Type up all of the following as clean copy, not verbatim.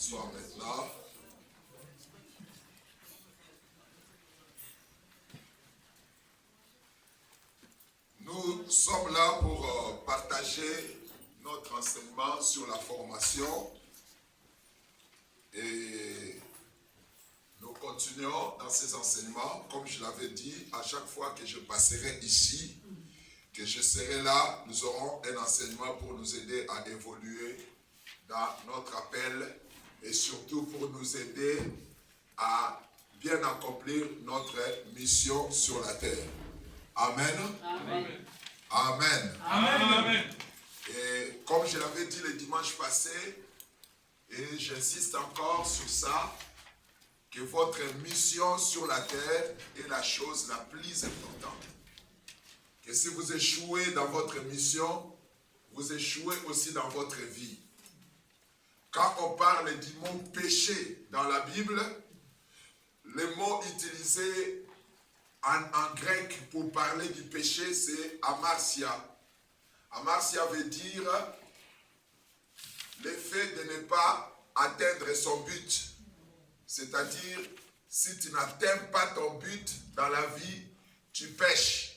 s'asseoir maintenant. Nous sommes là pour partager notre enseignement sur la formation et nous continuons dans ces enseignements. Comme je l'avais dit, à chaque fois que je passerai ici, que je serai là, nous aurons un enseignement pour nous aider à évoluer dans notre appel et surtout pour nous aider à bien accomplir notre mission sur la terre. Amen. Amen. Amen. Amen. Amen. Et comme je l'avais dit le dimanche passé, et j'insiste encore sur ça, que votre mission sur la terre est la chose la plus importante. Que si vous échouez dans votre mission, vous échouez aussi dans votre vie. Quand on parle du mot péché dans la Bible, le mot utilisé en grec pour parler du péché, c'est amartia. Amartia veut dire le fait de ne pas atteindre son but. C'est-à-dire, si tu n'atteins pas ton but dans la vie, tu pêches.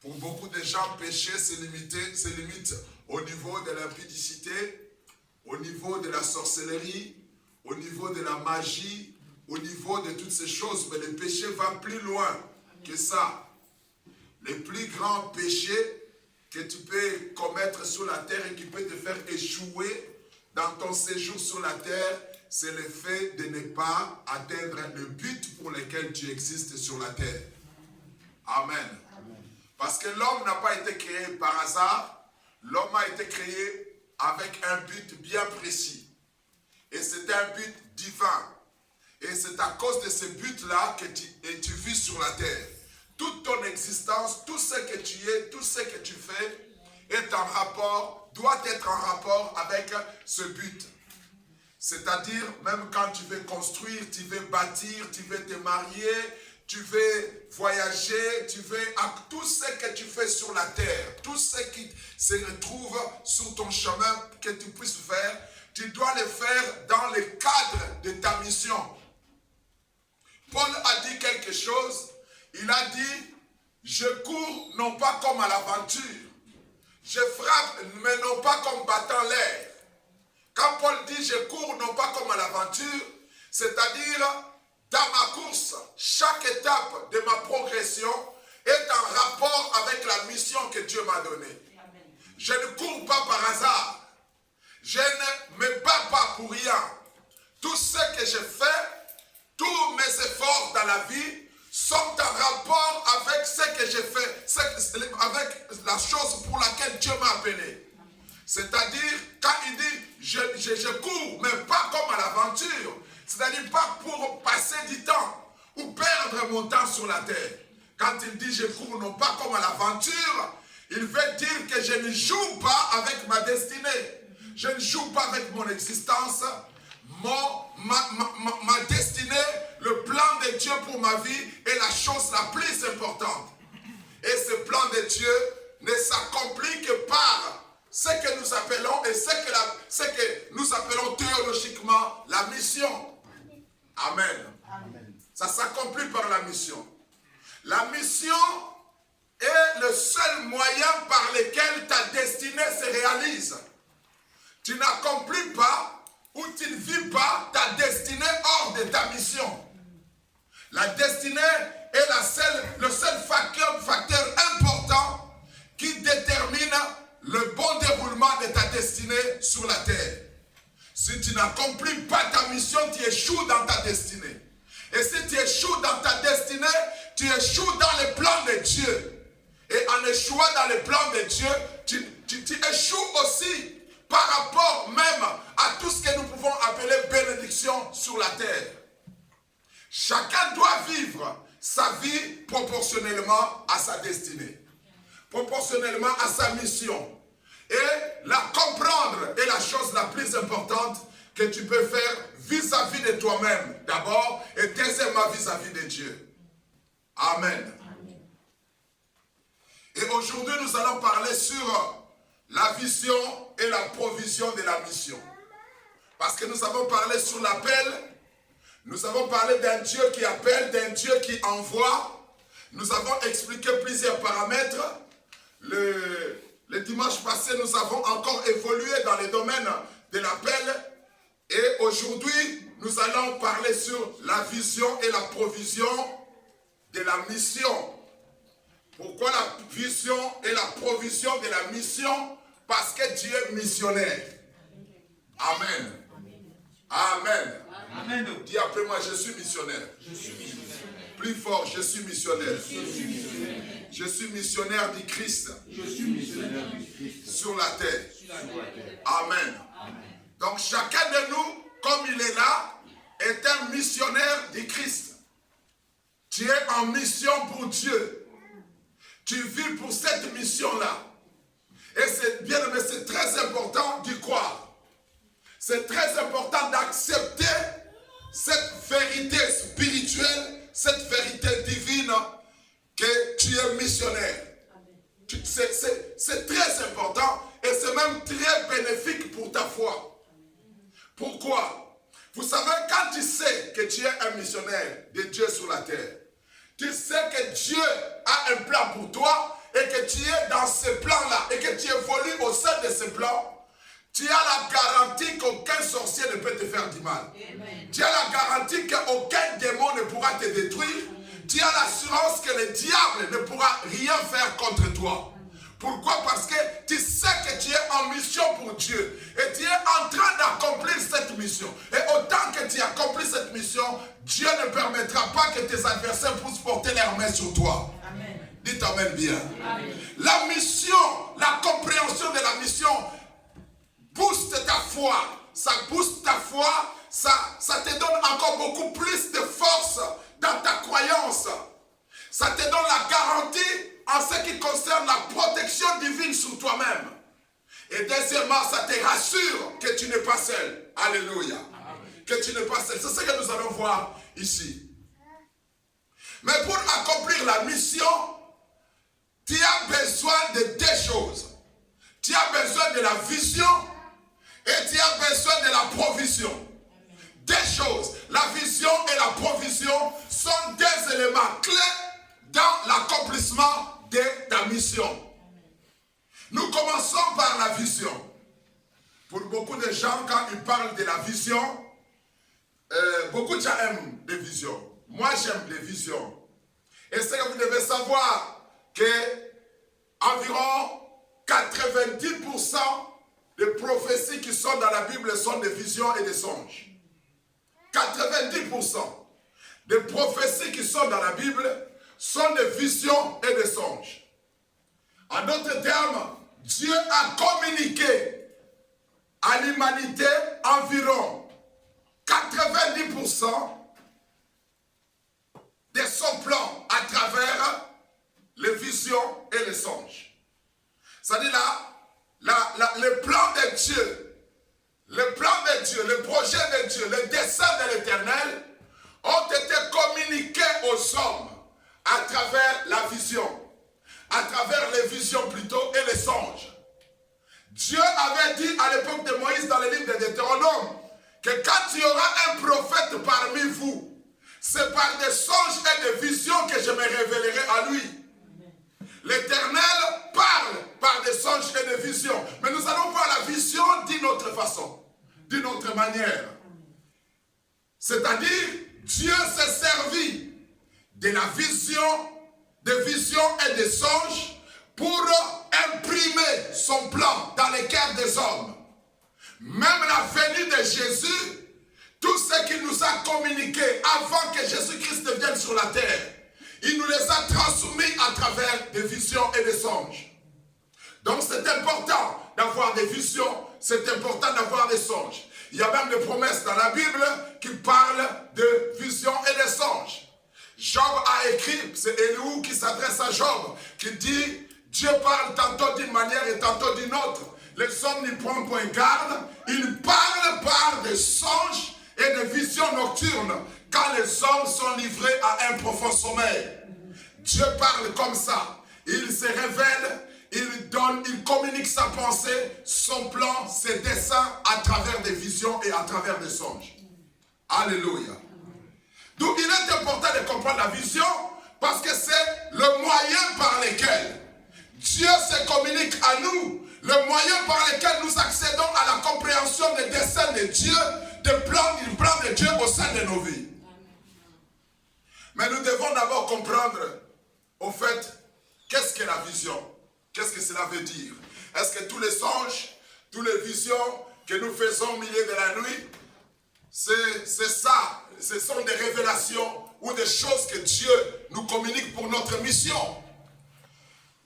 Pour beaucoup de gens, pécher se limite au niveau de l'impudicité, au niveau de la sorcellerie, au niveau de la magie, au niveau de toutes ces choses. Mais le péché va plus loin que ça. Le plus grand péché que tu peux commettre sur la terre et qui peut te faire échouer dans ton séjour sur la terre, c'est le fait de ne pas atteindre le but pour lequel tu existes sur la terre. Amen. Parce que l'homme n'a pas été créé par hasard, l'homme a été créé avec un but bien précis. Et c'est un but divin. Et c'est à cause de ce but-là que tu vis sur la terre. Toute ton existence, tout ce que tu es, tout ce que tu fais doit être en rapport avec ce but. C'est-à-dire, même quand tu veux construire, tu veux bâtir, tu veux te marier, tu veux voyager, tu veux tout ce que tu fais sur la terre, tout ce qui se retrouve sur ton chemin que tu puisses faire, tu dois le faire dans le cadre de ta mission. Paul a dit quelque chose, il a dit, je cours non pas comme à l'aventure, je frappe mais non pas comme battant l'air. Quand Paul dit je cours non pas comme à l'aventure, c'est-à-dire dans ma course, chaque étape de ma progression est en rapport avec la mission que Dieu m'a donnée. Je ne cours pas par hasard. Je ne me bats pas pour rien. Tout ce que je fais, tous mes efforts dans la vie sont en rapport avec ce que je fais, avec la chose pour laquelle Dieu m'a appelé. C'est-à-dire, quand il dit, je cours, mais pas comme à l'aventure, c'est-à-dire pas pour passer du temps ou perdre mon temps sur la terre. Quand il dit, je cours non pas comme à l'aventure, il veut dire que je ne joue pas avec ma destinée. Je ne joue pas avec mon existence, ma destinée, le plan de Dieu pour ma vie est la chose la plus importante. Et ce plan de Dieu ne s'accomplit que par ce que nous appelons et ce que nous appelons théologiquement la mission. Amen. Amen. Ça s'accomplit par la mission. La mission est le seul moyen par lequel ta destinée se réalise. Tu n'accomplis pas ou tu ne vis pas ta destinée hors de ta mission. La destinée est le seul facteur important qui détermine le bon déroulement de ta destinée sur la terre. Si tu n'accomplis pas ta mission, tu échoues dans ta destinée. Et si tu échoues dans ta destinée, tu échoues dans le plan de Dieu. Et en échouant dans le plan de Dieu, tu échoues aussi par rapport même à tout ce que nous pouvons appeler bénédiction sur la terre. Chacun doit vivre sa vie proportionnellement à sa destinée, proportionnellement à sa mission. Et la comprendre est la chose la plus importante que tu peux faire vis-à-vis de toi-même d'abord et deuxièmement vis-à-vis de Dieu. Amen. Et aujourd'hui nous allons parler sur la vision et la provision de la mission. Parce que nous avons parlé sur l'appel. Nous avons parlé d'un Dieu qui appelle, d'un Dieu qui envoie. Nous avons expliqué plusieurs paramètres. Le dimanche passé, nous avons encore évolué dans les domaines de l'appel. Et aujourd'hui, nous allons parler sur la vision et la provision de la mission. Pourquoi la vision et la provision de la mission? Parce que Dieu est missionnaire. Amen. Amen. Amen. Dis après moi, je suis missionnaire. Je suis missionnaire. Plus fort, je suis missionnaire. Je suis missionnaire du Christ. Je suis missionnaire du Christ. Sur la terre. Amen. Amen. Donc chacun de nous, comme il est là, est un missionnaire du Christ. Tu es en mission pour Dieu. Tu vis pour cette mission-là. Et c'est bien aimé, c'est très important d'y croire. C'est très important d'accepter cette vérité spirituelle, cette vérité divine que tu es missionnaire. C'est très important et c'est même très bénéfique pour ta foi. Pourquoi? Vous savez, quand tu sais que tu es un missionnaire de Dieu sur la terre, tu sais que Dieu a un plan pour toi et que tu es dans ce plan-là et que tu évolues au sein de ce plan, tu as la garantie qu'aucun sorcier ne peut te faire du mal. Amen. Tu as la garantie qu'aucun démon ne pourra te détruire. Amen. Tu as l'assurance que le diable ne pourra rien faire contre toi. Pourquoi? Parce que tu sais que tu es en mission pour Dieu et tu es en train d'accomplir cette mission. Et autant que tu accomplis cette mission, Dieu ne permettra pas que tes adversaires puissent porter leurs mains sur toi. Amen. Dites Amen bien. Amen. La mission, la compréhension de la mission booste ta foi. Ça booste ta foi, ça te donne encore beaucoup plus de force dans ta croyance. Ça te donne la garantie en ce qui concerne la protection divine sur toi-même. Et deuxièmement, ça te rassure que tu n'es pas seul. Alléluia. Amen. Que tu n'es pas seul. C'est ce que nous allons voir ici. Mais pour accomplir la mission, tu as besoin de deux choses. Tu as besoin de la vision et tu as besoin de la provision. Deux choses. La vision et la provision sont deux éléments clés dans l'accomplissement de ta mission. Nous commençons par la vision. Pour beaucoup de gens, quand ils parlent de la vision, beaucoup de gens aiment les visions. Moi, j'aime les visions. Et c'est que vous devez savoir que environ 90% des prophéties qui sont dans la Bible sont des visions et des songes. 90% des prophéties qui sont dans la Bible sont des visions et des songes. En d'autres termes, Dieu a communiqué à l'humanité environ 90% de son plan à travers les visions et les songes. C'est-à-dire le plan de Dieu, le projet de Dieu, le dessein de l'Éternel ont été communiqués aux hommes à travers la vision, à travers les visions plutôt et les songes. Dieu avait dit à l'époque de Moïse dans le livre de Deutéronome que quand il y aura un prophète parmi vous, c'est par des songes et des visions que je me révélerai à lui. L'Éternel parle par des songes et des visions. Mais nous allons voir la vision d'une autre façon, d'une autre manière. C'est-à-dire, Dieu s'est servi de la vision, des visions et des songes pour imprimer son plan dans les cœurs des hommes. Même la venue de Jésus, tout ce qu'il nous a communiqué avant que Jésus-Christ vienne sur la terre, il nous les a transmis à travers des visions et des songes. Donc c'est important d'avoir des visions, c'est important d'avoir des songes. Il y a même des promesses dans la Bible qui parlent de visions et de songes. Job a écrit, c'est Élie qui s'adresse à Job, qui dit, Dieu parle tantôt d'une manière et tantôt d'une autre. Les hommes n'y prennent point garde, ils parlent par des songes et des visions nocturnes, quand les hommes sont livrés à un profond sommeil. Dieu parle comme ça, il se révèle, il communique sa pensée, son plan, ses desseins à travers des visions et à travers des songes. Alléluia. Donc il est important de comprendre la vision parce que c'est le moyen par lequel Dieu se communique à nous, le moyen par lequel nous accédons à la compréhension des desseins de Dieu, du plan de Dieu au sein de nos vies. Mais nous devons d'abord comprendre, au fait, qu'est-ce que la vision? Qu'est-ce que cela veut dire? Est-ce que tous les songes, toutes les visions que nous faisons au milieu de la nuit, c'est ça, ce sont des révélations ou des choses que Dieu nous communique pour notre mission?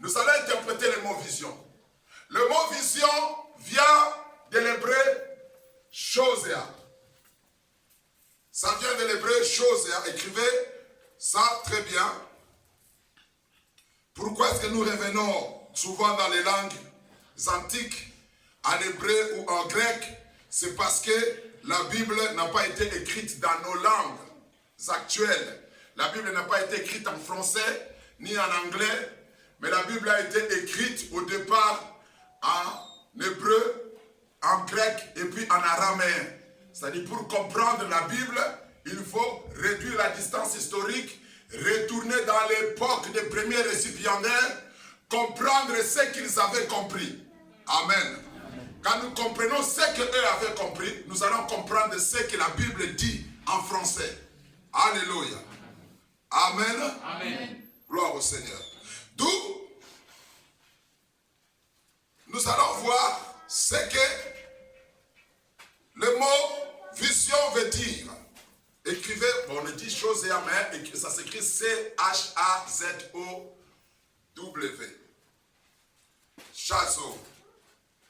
Nous allons interpréter le mot vision. Le mot vision vient de l'hébreu chosea. Ça vient de l'hébreu chosea. Écrivez ça très bien. Pourquoi est-ce que nous revenons souvent dans les langues antiques, en hébreu ou en grec? C'est parce que la Bible n'a pas été écrite dans nos langues actuelles. La Bible n'a pas été écrite en français ni en anglais, mais la Bible a été écrite au départ en hébreu, en grec et puis en araméen. C'est-à-dire pour comprendre la Bible, il faut réduire la distance historique, retourner dans l'époque des premiers récipiendaires, comprendre ce qu'ils avaient compris. Amen. Quand nous comprenons ce qu'eux avaient compris, nous allons comprendre ce que la Bible dit en français. Alléluia. Amen. Amen. Gloire au Seigneur. D'où nous allons voir ce que le mot vision veut dire. Écrivez, bon, on dit chose et amen, ça s'écrit C-H-A-Z-O-W. Chazo.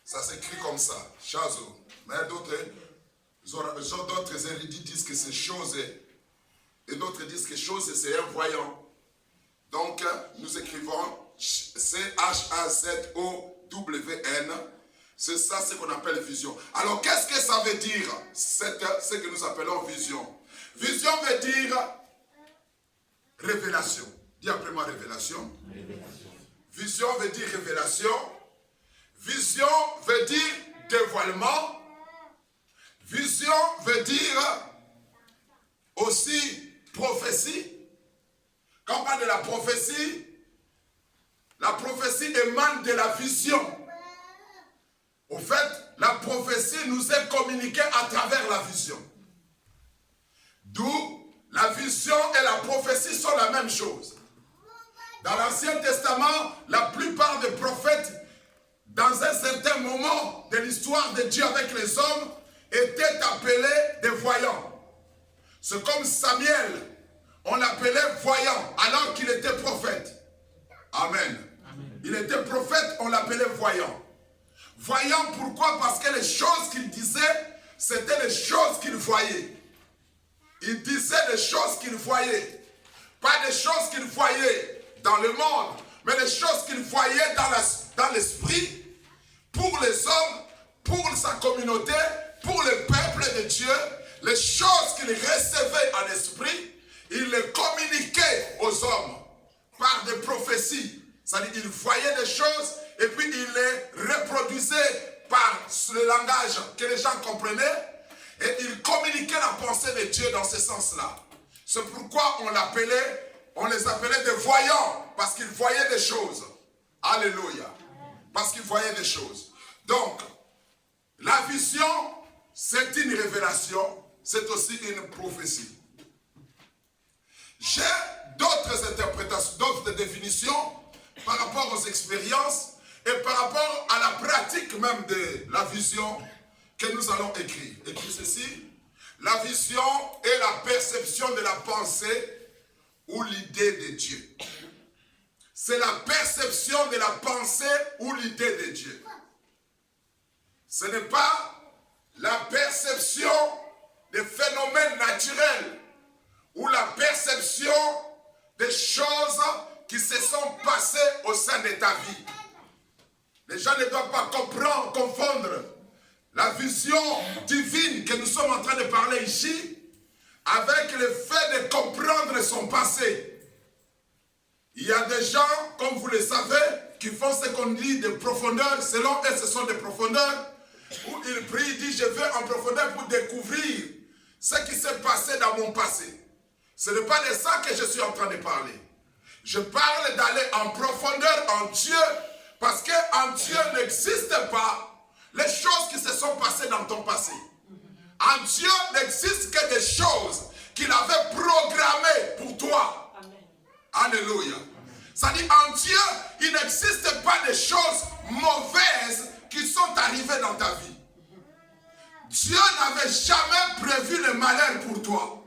Ça s'écrit comme ça, chazo. Mais d'autres érudits disent que c'est chose. Et d'autres disent que chose, c'est un voyant. Donc, nous écrivons C-H-A-Z-O-W-N. C'est ça ce qu'on appelle vision. Alors, qu'est-ce que ça veut dire, ce que nous appelons vision? Vision veut dire révélation. Dis après moi révélation. Vision veut dire révélation. Vision veut dire dévoilement. Vision veut dire aussi prophétie. Quand on parle de la prophétie émane de la vision. Au fait, la prophétie nous est communiquée à travers la vision. D'où la vision et la prophétie sont la même chose. Dans l'Ancien Testament, la plupart des prophètes, dans un certain moment de l'histoire de Dieu avec les hommes, étaient appelés des voyants. C'est comme Samuel, on l'appelait voyant alors qu'il était prophète. Amen. Amen. Il était prophète, on l'appelait voyant. Voyant pourquoi? Parce que les choses qu'il disait, c'était les choses qu'il voyait. Il disait des choses qu'il voyait. Pas des choses qu'il voyait dans le monde, mais les choses qu'il voyait dans l'esprit, pour les hommes, pour sa communauté, pour le peuple de Dieu, les choses qu'il recevait en esprit, il les communiquait aux hommes par des prophéties. C'est-à-dire qu'il voyait des choses et puis il les reproduisait par le langage que les gens comprenaient et il communiquait la pensée de Dieu dans ce sens-là. C'est pourquoi on les appelait des voyants, parce qu'ils voyaient des choses. Alléluia. Parce qu'ils voyaient des choses. Donc, la vision, c'est une révélation, c'est aussi une prophétie. J'ai d'autres interprétations, d'autres définitions par rapport aux expériences et par rapport à la pratique même de la vision que nous allons écrire. Écris ceci. La vision est la perception de la pensée ou l'idée de Dieu. C'est la perception de la pensée ou l'idée de Dieu. Ce n'est pas la perception des phénomènes naturels ou la perception des choses qui se sont passées au sein de ta vie. Les gens ne doivent pas confondre la vision divine que nous sommes en train de parler ici avec le fait de comprendre son passé. Il y a des gens, comme vous le savez, qui font ce qu'on dit de profondeur, selon eux ce sont des profondeurs, où ils prient, ils disent je vais en profondeur pour découvrir ce qui s'est passé dans mon passé. Ce n'est pas de ça que je suis en train de parler. Je parle d'aller en profondeur en Dieu, parce qu'en Dieu n'existe pas les choses qui se sont passées dans ton passé. En Dieu n'existe que des choses qu'il avait programmées pour toi. Amen. Alléluia. C'est-à-dire en Dieu, il n'existe pas de choses mauvaises qui sont arrivées dans ta vie. Dieu n'avait jamais prévu le malheur pour toi.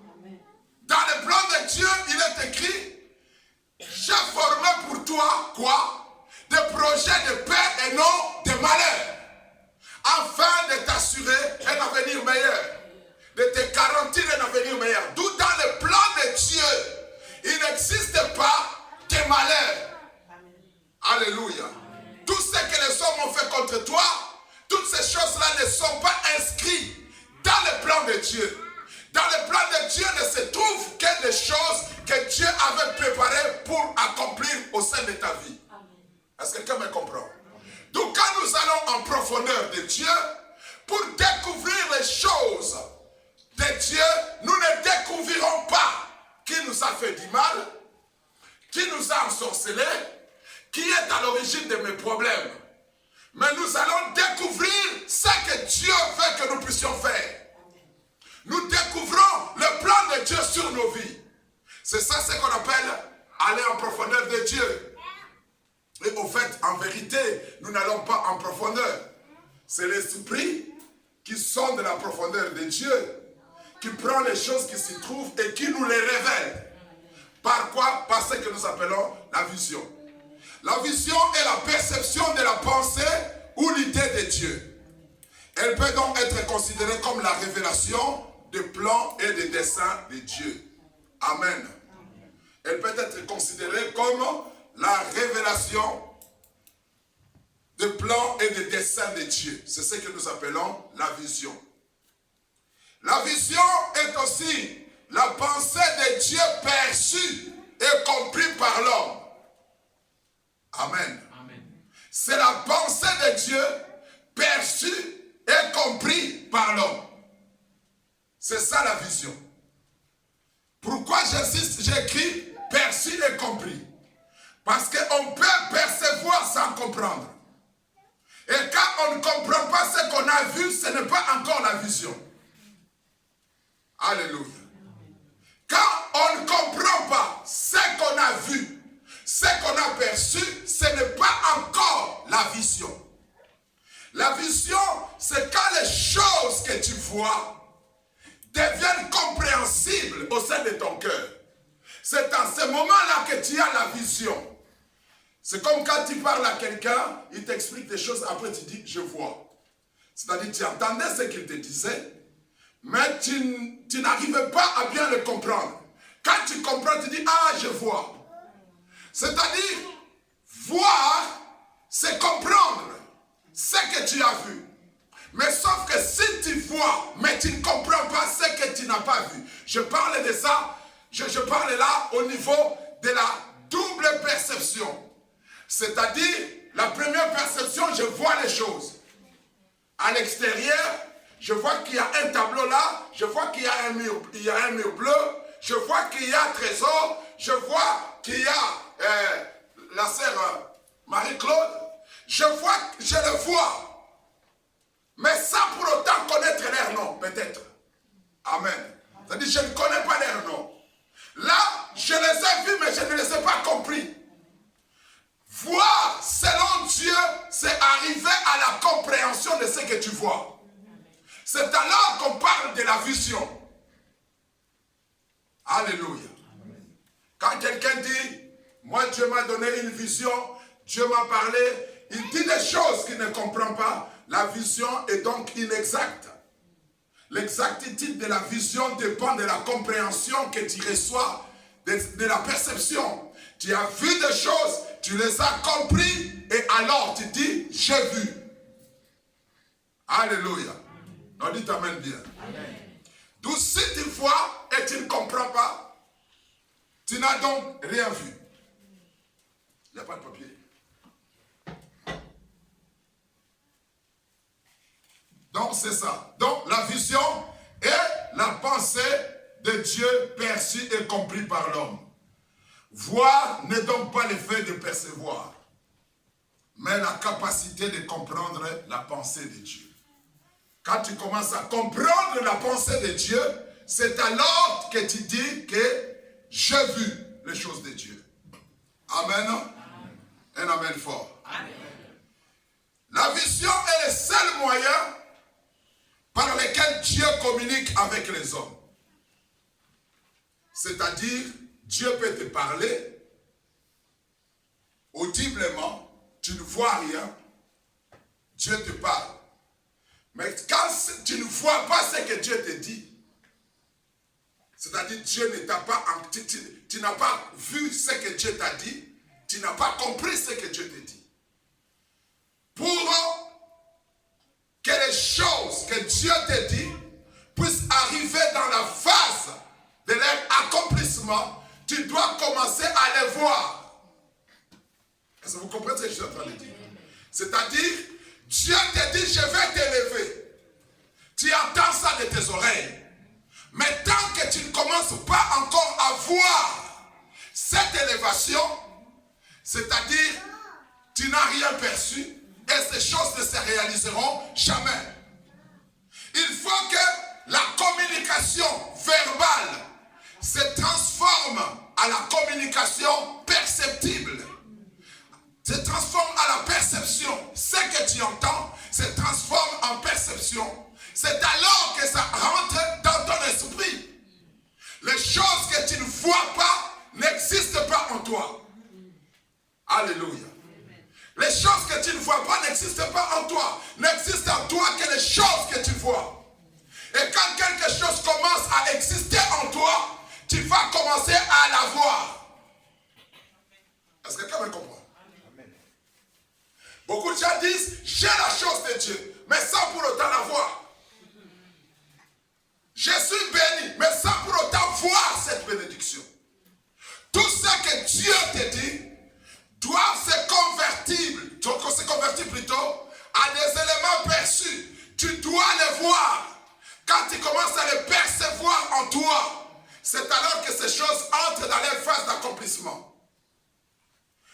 Dans le plan de Dieu, il est écrit, j'ai formé pour toi, quoi? Des projets de paix et non de malheur. Afin de t'assurer un avenir meilleur. De te garantir un avenir meilleur. D'où dans le plan de Dieu, il n'existe pas de malheur. Alléluia. Tout ce que les hommes ont fait contre toi, toutes ces choses-là ne sont pas inscrites dans le plan de Dieu. Dans le plan de Dieu ne se trouve que des choses que Dieu avait préparées pour accomplir au sein de ta vie. Est-ce que quelqu'un me comprend? Donc quand nous allons en profondeur de Dieu, pour découvrir les choses de Dieu, nous ne découvrirons pas qui nous a fait du mal, qui nous a ensorcelés, qui est à l'origine de mes problèmes. Mais nous allons découvrir ce que Dieu veut que nous puissions faire. Nous découvrons le plan de Dieu sur nos vies. C'est ça ce qu'on appelle aller en profondeur de Dieu. Et au fait, en vérité, nous n'allons pas en profondeur. C'est l'esprit qui sonde la profondeur de Dieu, qui prend les choses qui s'y trouvent et qui nous les révèle. Par quoi? Par ce que nous appelons la vision. La vision est la perception de la pensée ou l'idée de Dieu. Elle peut donc être considérée comme la révélation des plans et des desseins de Dieu. Amen. Elle peut être considérée comme la révélation des plans et des desseins de Dieu. C'est ce que nous appelons la vision. La vision est aussi la pensée de Dieu perçue et comprise par l'homme. Amen. Amen. C'est la pensée de Dieu perçue et comprise par l'homme. C'est ça la vision. Pourquoi j'insiste, j'écris perçu et compris? Parce qu'on peut percevoir sans comprendre. Et quand on ne comprend pas ce qu'on a vu, ce n'est pas encore la vision. Alléluia. Quand on ne comprend pas ce qu'on a vu, ce qu'on a perçu, ce n'est pas encore la vision. La vision, c'est quand les choses que tu vois deviennent compréhensibles au sein de ton cœur. C'est en ce moment-là que tu as la vision. C'est comme quand tu parles à quelqu'un, il t'explique des choses, après tu dis, je vois. C'est-à-dire, tu entendais ce qu'il te disait, mais tu n'arrivais pas à bien le comprendre. Quand tu comprends, tu dis, ah, je vois. C'est-à-dire, voir, c'est comprendre ce que tu as vu. Mais sauf que si tu vois, mais tu ne comprends pas ce que tu n'as pas vu. Je parle de ça, je parle là au niveau de la double perception. C'est-à-dire, la première perception, je vois les choses. À l'extérieur, je vois qu'il y a un tableau là, je vois qu'il y a un mur bleu, je vois qu'il y a un trésor, je vois qu'il y a la sœur Marie-Claude, je le vois. Mais sans pour autant connaître leur nom, peut-être. Amen. C'est-à-dire, je ne connais pas leur nom. Là, je les ai vus, mais je ne les ai pas compris. Voir selon Dieu, c'est arriver à la compréhension de ce que tu vois. C'est alors qu'on parle de la vision. Alléluia. Quand quelqu'un dit, moi Dieu m'a donné une vision, Dieu m'a parlé, il dit des choses qu'il ne comprend pas. La vision est donc inexacte. L'exactitude de la vision dépend de la compréhension que tu reçois, de la perception. Tu as vu des choses, tu les as compris, et alors tu dis, j'ai vu. Alléluia. On dit amen bien. Donc si tu vois et tu ne comprends pas, tu n'as donc rien vu. Il n'y a pas de papier. Donc c'est ça. Donc la vision est la pensée de Dieu perçue et comprise par l'homme. Voir n'est donc pas le fait de percevoir, mais la capacité de comprendre la pensée de Dieu. Quand tu commences à comprendre la pensée de Dieu, c'est alors que tu dis que j'ai vu les choses de Dieu. Amen. Un amen fort. Amen. La vision est le seul moyen par lequel Dieu communique avec les hommes. C'est-à-dire, Dieu peut te parler audiblement, tu ne vois rien, Dieu te parle. Mais quand tu ne vois pas ce que Dieu te dit, c'est-à-dire Dieu ne t'a pas, tu n'as pas vu ce que Dieu t'a dit, tu n'as pas compris ce que Dieu te dit. Pour que les choses que Dieu te dit puissent arriver dans la phase de leur accomplissement, tu dois commencer à les voir. Est-ce que vous comprenez ce que je suis en train de dire? C'est-à-dire, Dieu te dit, je vais t'élever. Tu entends ça de tes oreilles. Mais tant que tu ne commences pas encore à voir cette élévation, c'est-à-dire, tu n'as rien perçu et ces choses ne se réaliseront jamais. Il faut que la communication verbale se transforme à la communication perceptible. Se transforme à la perception. Ce que tu entends se transforme en perception. C'est alors que ça rentre dans ton esprit. Les choses que tu ne vois pas n'existent pas en toi. Alléluia. Les choses que tu ne vois pas n'existent pas en toi. N'existent en toi que les choses que tu vois. Et quand quelque chose commence à exister en toi, tu vas commencer à la voir. Est-ce que quelqu'un me comprend? Beaucoup de gens disent, j'ai la chose de Dieu, mais sans pour autant la voir. Je suis béni, mais sans pour autant voir cette bénédiction. Tout ce que Dieu te dit doit se convertir plutôt à des éléments perçus. Tu dois les voir. Quand tu commences à les percevoir en toi, c'est alors que ces choses entrent dans leur phase d'accomplissement.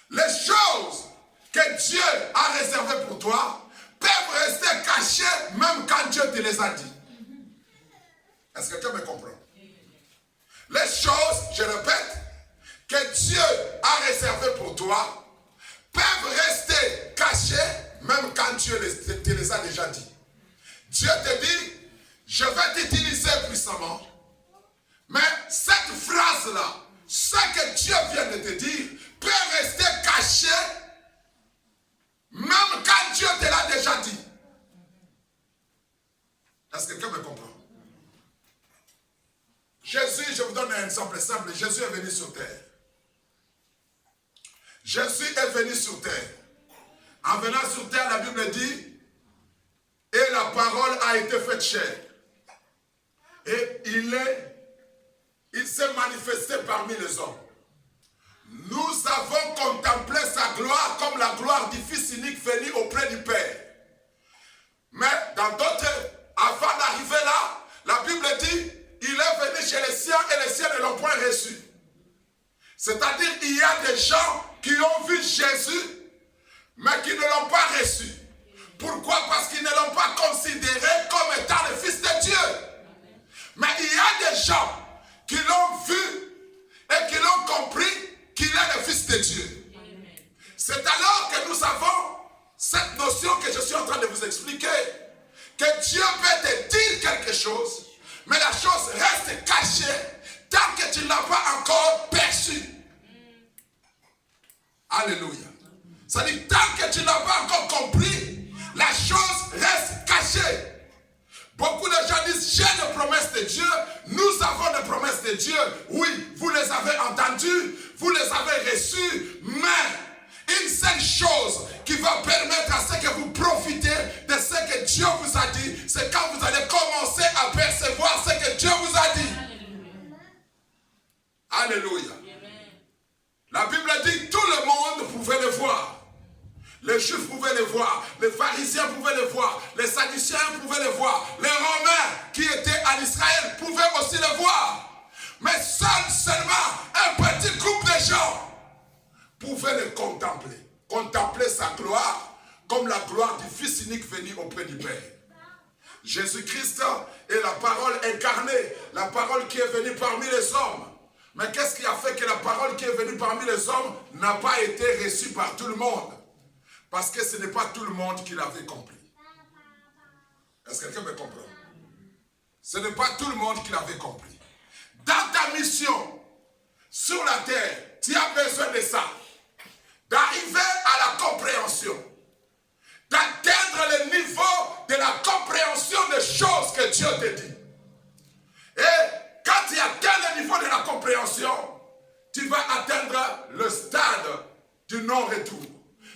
Les choses que Dieu a réservées pour toi peuvent rester cachées même quand Dieu te les a dit. Est-ce que quelqu'un me comprend? Les choses, je répète, que Dieu a réservées pour toi peuvent rester cachées même quand Dieu te les a déjà dit. Dieu te dit, je vais t'utiliser puissamment, mais cette phrase-là, ce que Dieu vient de te dire, peut rester caché même quand Dieu te l'a déjà dit. Est-ce que quelqu'un me comprend? Jésus, je vous donne un exemple simple. Jésus est venu sur terre. Jésus est venu sur terre. En venant sur terre, la Bible dit, et la parole a été faite chair. Et il s'est manifesté parmi les hommes. Nous avons contemplé sa gloire comme la gloire du Fils unique venu auprès du Père. Mais dans d'autres, avant d'arriver là, la Bible dit, il est venu chez les siens et les siens ne l'ont point reçu. C'est-à-dire il y a des gens qui ont vu Jésus, mais qui ne l'ont pas reçu. Pourquoi? Parce qu'ils ne l'ont pas considéré comme étant le Fils de Dieu. Mais il y a des gens qui l'ont vu et qui l'ont compris qu'il est le Fils de Dieu. C'est alors que nous avons cette notion que je suis en train de vous expliquer, que Dieu peut te dire quelque chose, mais la chose reste cachée tant que tu ne l'as pas encore perçue. Alléluia. Ça dit, tant que tu n'as pas encore compris, la chose reste cachée. Beaucoup de gens disent, j'ai des promesses de Dieu, nous avons des promesses de Dieu. Oui, vous les avez entendues, vous les avez reçues, mais une seule chose qui va permettre à ce que vous profitez de ce que Dieu vous a dit, c'est quand vous allez commencer à percevoir ce que Dieu vous a dit. Alléluia. La Bible dit, tout le monde pouvait le voir. Les Les Juifs pouvaient les voir, les pharisiens pouvaient les voir, les sadducéens pouvaient les voir, les Romains qui étaient en Israël pouvaient aussi les voir. Mais seulement un petit groupe de gens pouvaient les contempler sa gloire comme la gloire du Fils unique venu auprès du Père. Jésus-Christ est la parole incarnée, la parole qui est venue parmi les hommes. Mais qu'est-ce qui a fait que la parole qui est venue parmi les hommes n'a pas été reçue par tout le monde? Parce que ce n'est pas tout le monde qui l'avait compris. Est-ce que quelqu'un me comprend? Ce n'est pas tout le monde qui l'avait compris. Dans ta mission sur la terre, tu as besoin de ça. D'arriver à la compréhension. D'atteindre le niveau de la compréhension des choses que Dieu te dit. Et quand tu atteins le niveau de la compréhension, tu vas atteindre le stade du non-retour.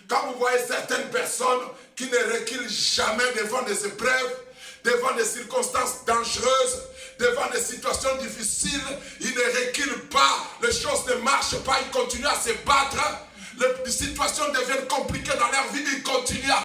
Quand vous voyez certaines personnes qui ne reculent jamais devant des épreuves, devant des circonstances dangereuses, devant des situations difficiles, ils ne reculent pas, les choses ne marchent pas, ils continuent à se battre, les situations deviennent compliquées dans leur vie, ils continuent à